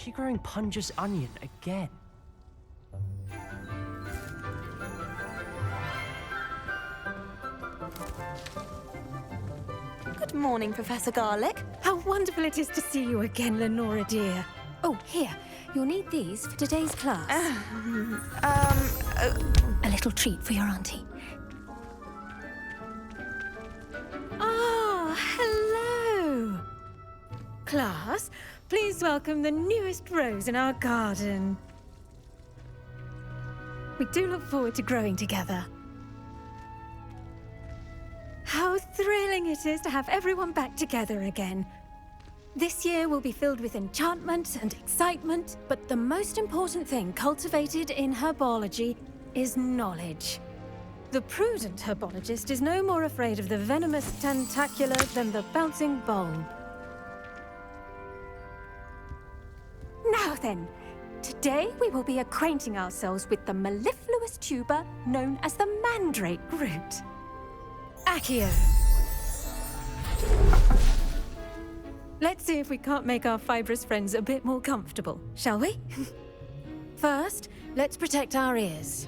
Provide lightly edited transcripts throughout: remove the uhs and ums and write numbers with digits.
she growing Punja's onion again? Good morning, Professor Garlick. How wonderful it is to see you again, Lenora dear. Oh, here. You'll need these for today's class. A little treat for your auntie. Ah, hello. Class, please welcome the newest rose in our garden. We do look forward to growing together. How thrilling it is to have everyone back together again. This year will be filled with enchantment and excitement, but the most important thing cultivated in herbology is knowledge. The prudent herbologist is no more afraid of the venomous tentacula than the bouncing bulb. Now then, today we will be acquainting ourselves with the mellifluous tuber known as the mandrake root. Accio. Let's see if we can't make our fibrous friends a bit more comfortable, shall we? First, let's protect our ears.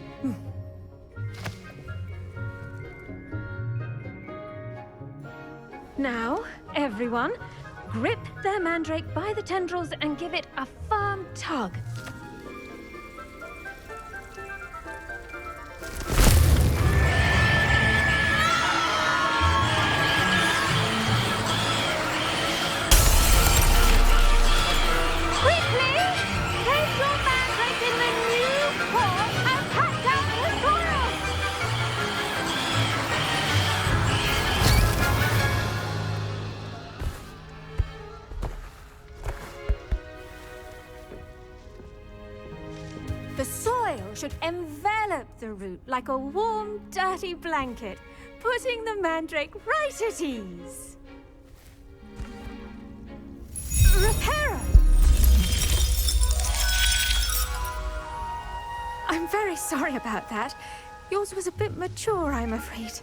Now, everyone, grip their mandrake by the tendrils and give it a firm tug. Should envelop the root like a warm, dirty blanket, putting the mandrake right at ease. Reparo! I'm very sorry about that. Yours was a bit mature, I'm afraid.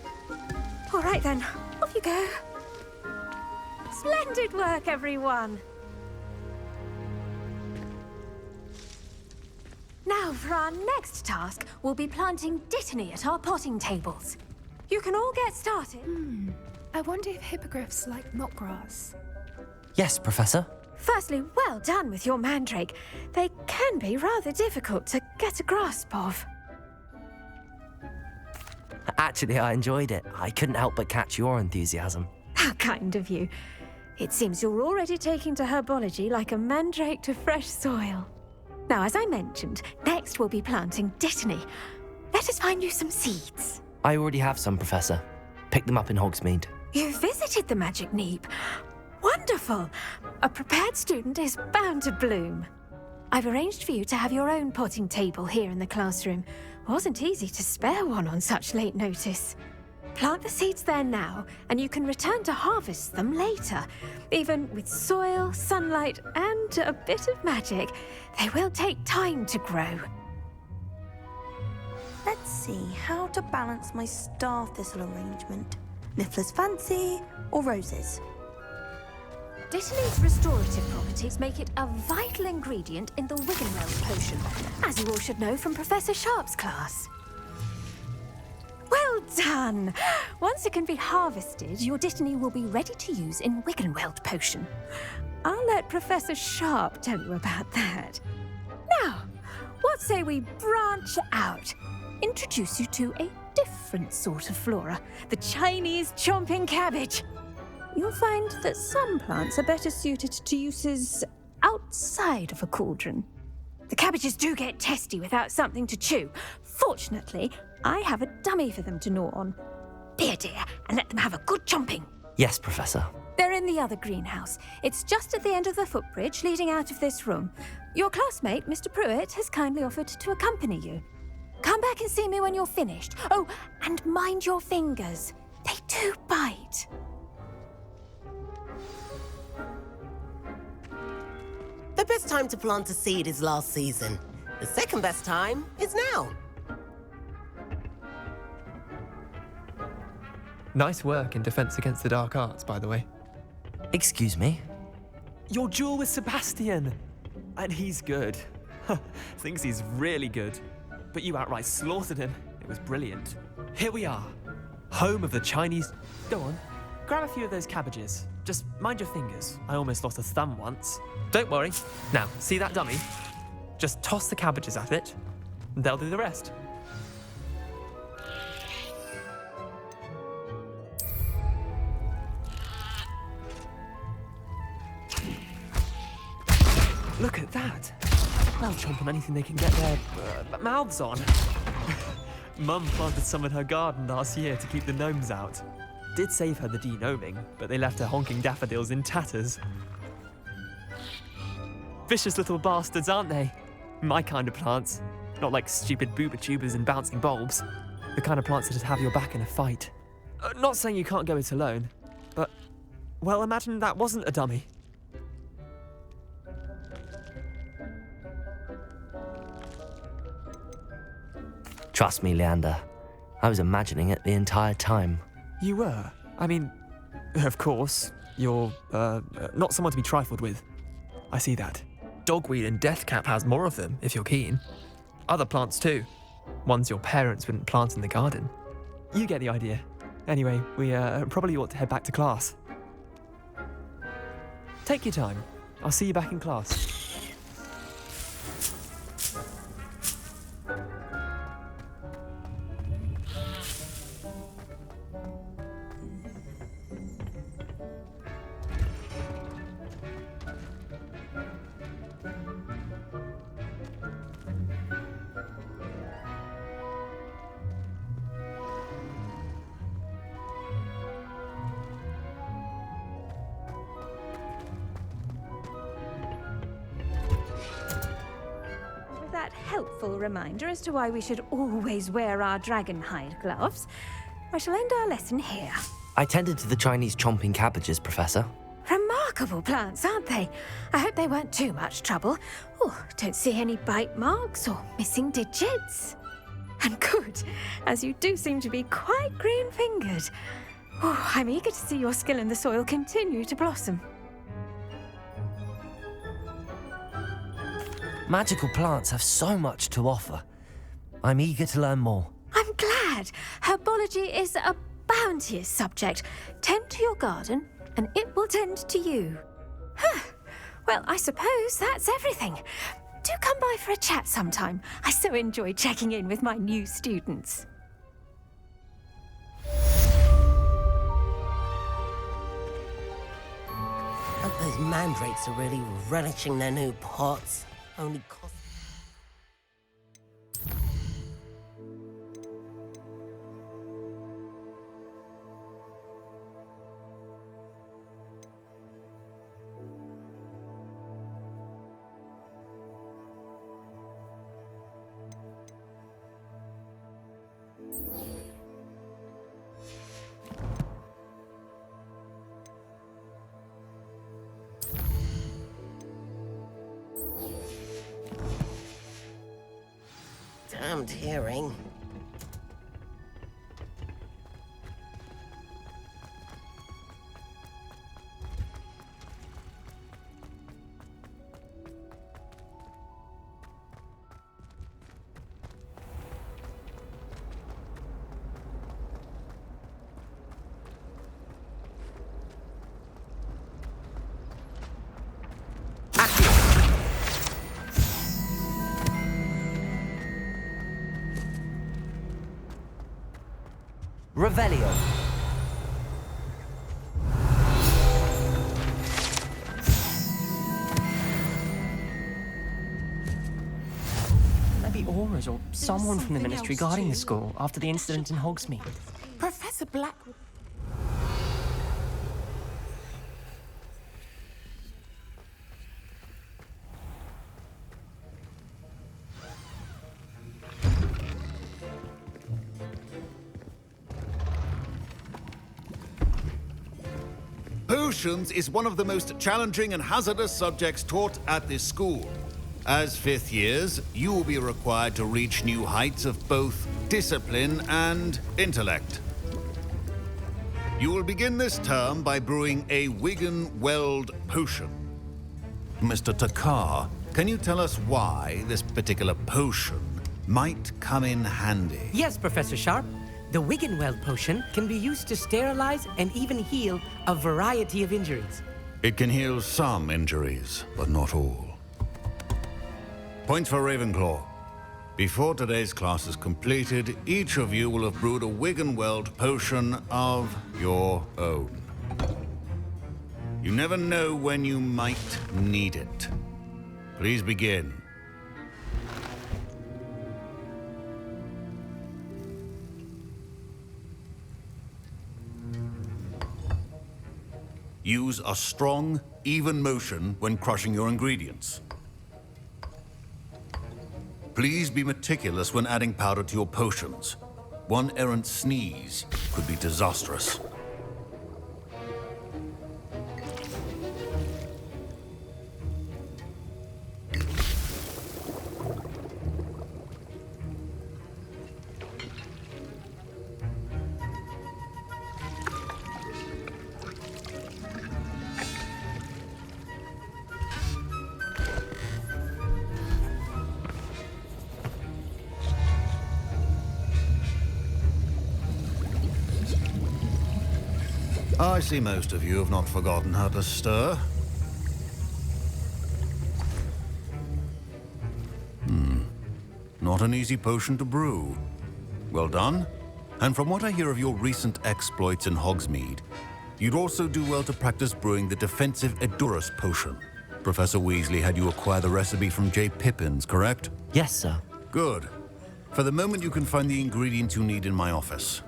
All right then, off you go. Splendid work, everyone. Now, for our next task, we'll be planting dittany at our potting tables. You can all get started. I wonder if hippogriffs like knotgrass. Yes, Professor. Firstly, well done with your mandrake. They can be rather difficult to get a grasp of. Actually, I enjoyed it. I couldn't help but catch your enthusiasm. How kind of you. It seems you're already taking to herbology like a mandrake to fresh soil. Now, as I mentioned, next we'll be planting dittany. Let us find you some seeds. I already have some, Professor. Picked them up in Hogsmeade. You visited the Magic Neep. Wonderful! A prepared student is bound to bloom. I've arranged for you to have your own potting table here in the classroom. Wasn't easy to spare one on such late notice. Plant the seeds there now, and you can return to harvest them later. Even with soil, sunlight, and a bit of magic, they will take time to grow. Let's see how to balance my star thistle arrangement. Niffler's fancy or roses? Dittany's restorative properties make it a vital ingredient in the Wiggenweld potion, as you all should know from Professor Sharp's class. Well done! Once it can be harvested, your dittany will be ready to use in Wiggenweld potion. I'll let Professor Sharp tell you about that. Now, what say we branch out? Introduce you to a different sort of flora, the Chinese chomping cabbage. You'll find that some plants are better suited to uses outside of a cauldron. The cabbages do get testy without something to chew. Fortunately, I have a dummy for them to gnaw on. Here, dear, and let them have a good chomping. Yes, Professor. They're in the other greenhouse. It's just at the end of the footbridge leading out of this room. Your classmate, Mr. Pruitt, has kindly offered to accompany you. Come back and see me when you're finished. Oh, and mind your fingers. They do bite. The best time to plant a seed is last season. The second best time is now. Nice work in Defense Against the Dark Arts, by the way. Excuse me? Your duel with Sebastian. And he's good. Thinks he's really good. But you outright slaughtered him. It was brilliant. Here we are. Home of the Chinese... Go on. Grab a few of those cabbages. Just mind your fingers. I almost lost a thumb once. Don't worry. Now, see that dummy? Just toss the cabbages at it. And they'll do the rest. Look at that. They'll chomp on anything they can get their mouths on. Mum planted some in her garden last year to keep the gnomes out. Did save her the de-gnoming, but they left her honking daffodils in tatters. Vicious little bastards, aren't they? My kind of plants. Not like stupid booba tubers and bouncing bulbs. The kind of plants that'd have your back in a fight. Not saying you can't go it alone, but, well, imagine that wasn't a dummy. Trust me, Leander. I was imagining it the entire time. You were? I mean, of course, you're, not someone to be trifled with. I see that. Dogweed and deathcap has more of them, if you're keen. Other plants too. Ones your parents wouldn't plant in the garden. You get the idea. Anyway, we probably ought to head back to class. Take your time. I'll see you back in class. Helpful reminder as to why we should always wear our dragon hide gloves. I shall end our lesson here. I tended to the Chinese chomping cabbages, Professor. Remarkable plants, aren't they? I hope they weren't too much trouble. Oh, don't see any bite marks or missing digits. And good, as you do seem to be quite green-fingered. Oh, I'm eager to see your skill in the soil continue to blossom. Magical plants have so much to offer. I'm eager to learn more. I'm glad. Herbology is a bounteous subject. Tend to your garden, and it will tend to you. Well, I suppose that's everything. Do come by for a chat sometime. I so enjoy checking in with my new students. Hope those mandrakes are really relishing their new pots. Only cost... Damned hearing. Revelio. Maybe Aura's or someone from the Ministry guarding the school after the incident in Hogsmeade. Professor Blackwood. Potions is one of the most challenging and hazardous subjects taught at this school. As fifth years, you will be required to reach new heights of both discipline and intellect. You will begin this term by brewing a Wigan Weld potion. Mr. Takar can you tell us why this particular potion might come in handy? Yes, Professor Sharp. The Wiggenweld potion can be used to sterilize and even heal a variety of injuries. It can heal some injuries, but not all. Points for Ravenclaw. Before today's class is completed, each of you will have brewed a Wiggenweld potion of your own. You never know when you might need it. Please begin. Use a strong, even motion when crushing your ingredients. Please be meticulous when adding powder to your potions. One errant sneeze could be disastrous. I see most of you have not forgotten how to stir. Not an easy potion to brew. Well done. And from what I hear of your recent exploits in Hogsmeade, you'd also do well to practice brewing the defensive Edurus potion. Professor Weasley had you acquire the recipe from J. Pippins, correct? Yes, sir. Good. For the moment, you can find the ingredients you need in my office.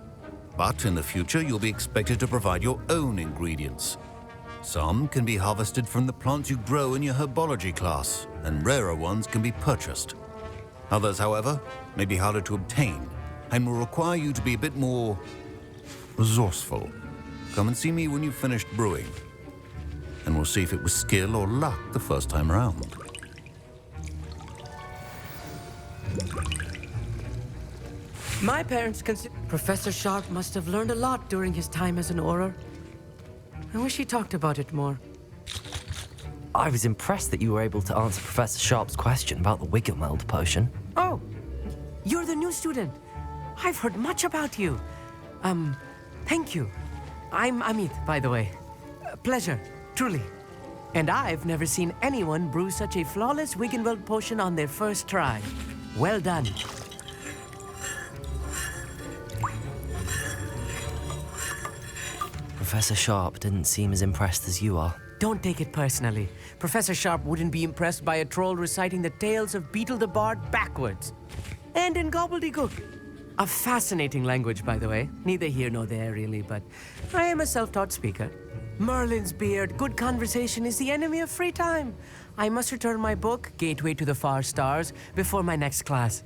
But in the future, you'll be expected to provide your own ingredients. Some can be harvested from the plants you grow in your Herbology class, and rarer ones can be purchased. Others, however, may be harder to obtain, and will require you to be a bit more resourceful. Come and see me when you've finished brewing, and we'll see if it was skill or luck the first time around. My parents consider Professor Sharp must have learned a lot during his time as an Auror. I wish he talked about it more. I was impressed that you were able to answer Professor Sharp's question about the Wiggenweld potion. Oh, you're the new student. I've heard much about you. Thank you. I'm Amit, by the way. Pleasure, truly. And I've never seen anyone brew such a flawless Wiggenweld potion on their first try. Well done. Professor Sharp didn't seem as impressed as you are. Don't take it personally. Professor Sharp wouldn't be impressed by a troll reciting the tales of Beetle the Bard backwards. And in gobbledygook. A fascinating language, by the way. Neither here nor there, really, but I am a self-taught speaker. Merlin's beard, good conversation is the enemy of free time. I must return my book, Gateway to the Far Stars, before my next class.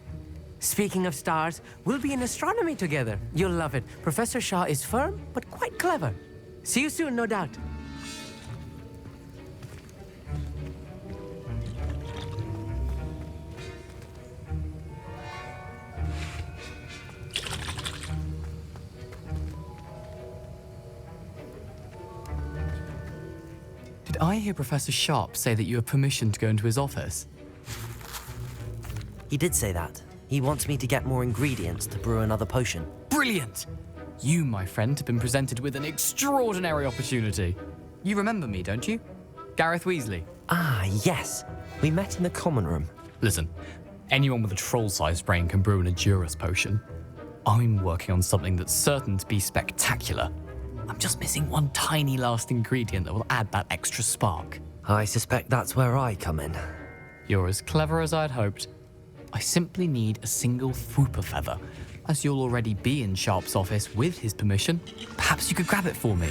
Speaking of stars, we'll be in astronomy together. You'll love it. Professor Shaw is firm, but quite clever. See you soon, no doubt. Did I hear Professor Sharp say that you have permission to go into his office? He did say that. He wants me to get more ingredients to brew another potion. Brilliant! You, my friend, have been presented with an extraordinary opportunity. You remember me, don't you? Garrett Weasley. Ah, yes. We met in the common room. Listen, anyone with a troll-sized brain can brew an Edurus potion. I'm working on something that's certain to be spectacular. I'm just missing one tiny last ingredient that will add that extra spark. I suspect that's where I come in. You're as clever as I'd hoped. I simply need a single Fwooper feather. As you'll already be in Sharp's office with his permission, perhaps you could grab it for me.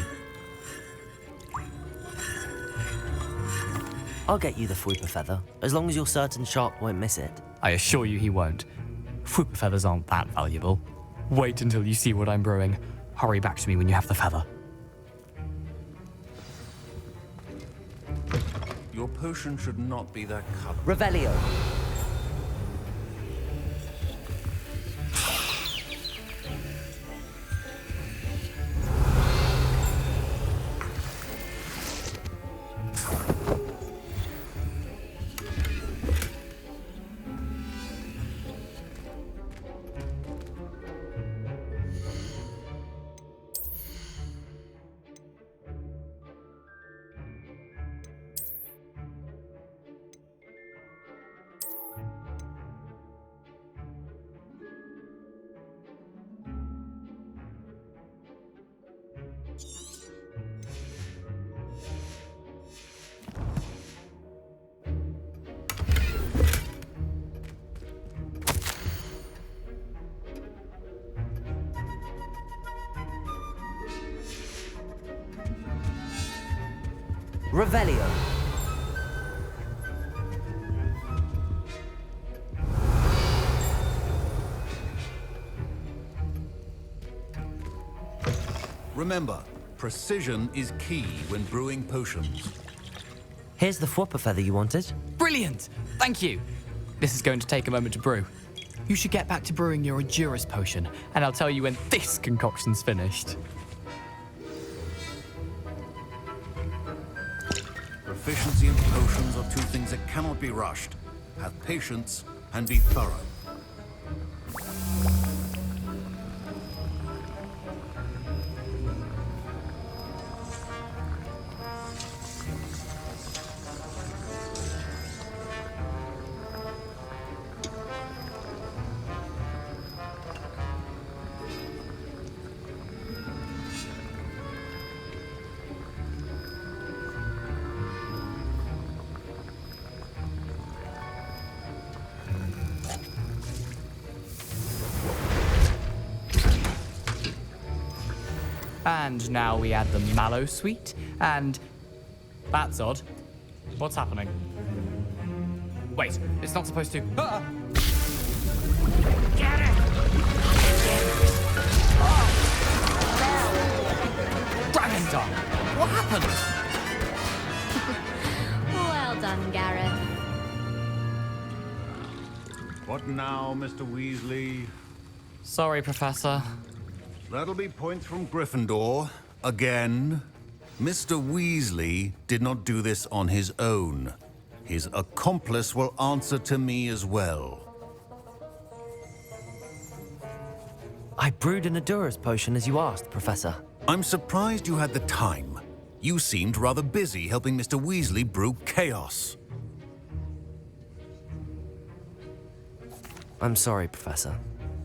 I'll get you the Fwooper feather, as long as you're certain Sharp won't miss it. I assure you he won't. Fwooper feathers aren't that valuable. Wait until you see what I'm brewing. Hurry back to me when you have the feather. Your potion should not be that color. Revelio. Revelio. Remember, precision is key when brewing potions. Here's the Whopper feather you wanted. Brilliant! Thank you. This is going to take a moment to brew. You should get back to brewing your Endurus potion, and I'll tell you when this concoction's finished. Proficiency in potions are two things that cannot be rushed. Have patience and be thorough. And now we add the mallow sweet, and that's odd. What's happening? Wait, it's not supposed to. Ah! Get it! Dragonstar! What happened? Well done, Garrett. What now, Mr. Weasley? Sorry, Professor. That'll be points from Gryffindor. Again. Mr. Weasley did not do this on his own. His accomplice will answer to me as well. I brewed an Endurus potion as you asked, Professor. I'm surprised you had the time. You seemed rather busy helping Mr. Weasley brew chaos. I'm sorry, Professor.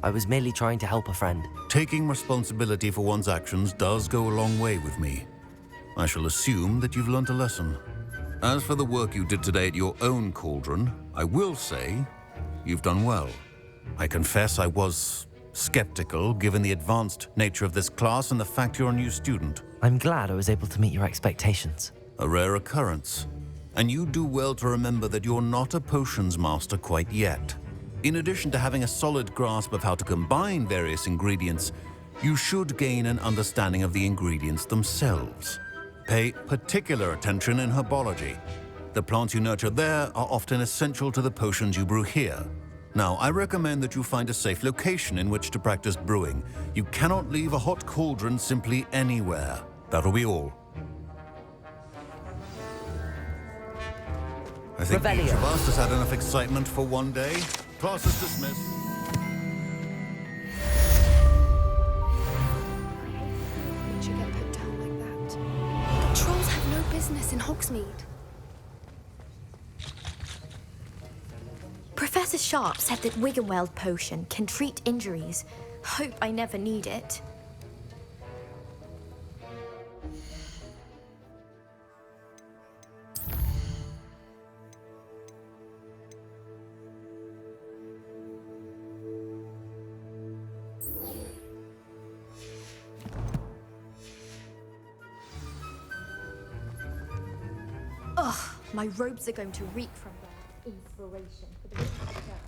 I was merely trying to help a friend. Taking responsibility for one's actions does go a long way with me. I shall assume that you've learnt a lesson. As for the work you did today at your own cauldron, I will say you've done well. I confess I was skeptical given the advanced nature of this class and the fact you're a new student. I'm glad I was able to meet your expectations. A rare occurrence. And you do well to remember that you're not a potions master quite yet. In addition to having a solid grasp of how to combine various ingredients, you should gain an understanding of the ingredients themselves. Pay particular attention in herbology. The plants you nurture there are often essential to the potions you brew here. Now, I recommend that you find a safe location in which to practice brewing. You cannot leave a hot cauldron simply anywhere. That'll be all. I think each of us has had enough excitement for one day. Class is dismissed. Would you get put down like that? Trolls have no business in Hogsmeade. Professor Sharp said that Wiggenweld potion can treat injuries. Hope I never need it. Ugh, my robes are going to reek from their inspiration for the rest of the term.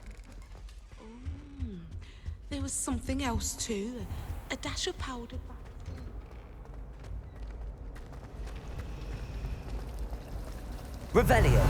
There was something else too. A dash of powdered Revelio.